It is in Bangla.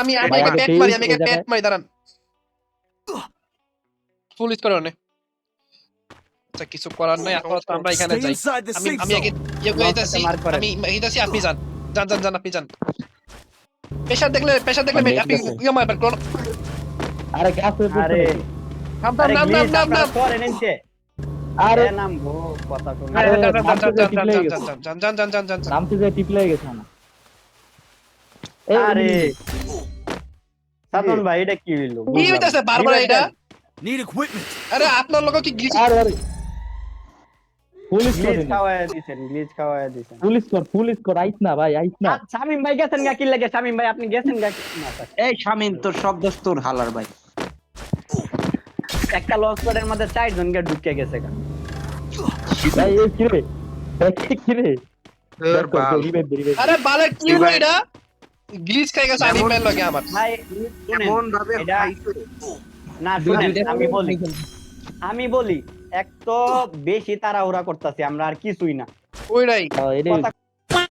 আমি একে পেট মারি দাঁড়ান ফুল স্কোর অনে আচ্ছা কিছু করার নাই আপাতত আমরা এখানে যাই আমি আগে ইয়ে করে দিতেছি আমি দিতেছি আপনি যান আপনি যান প্রেসার দেখলে আপনি ইয়ে মারবেন কোন আরে গাছে আরে নাম করে নিচে আরে নাম গো কথা তো যান নামতে যে টিপ লেগে গেছে না আরে সাতন ভাই এটা কি হইলো কি হইতাছে বারবার এটা আরে আপনার লোক কি গ্লিচ আরে পুলিশ গ্লিচ খাওয়ায় দিছেন ফুল স্কোর আইস না ভাই আইস না শামিম ভাই গেছেন গা কি লাগে শামিম ভাই আপনি গেছেন গা এই শামিম তোর সব দোষ তোর হালার ভাই একটা লস কোডের মধ্যে 4 জন কে ঢুকে গেছে গা ভাই এই কি রে কি রে আরে বালে কি হলো এটা গ্লিচ খাই গেছে আমি মেল লাগে আমার ভাই এমন ভাবে না শুনেন আমি বলি এক তো বেশি তাড়াহুড়া করতেছি আমরা আর কিছুই না ওইটাই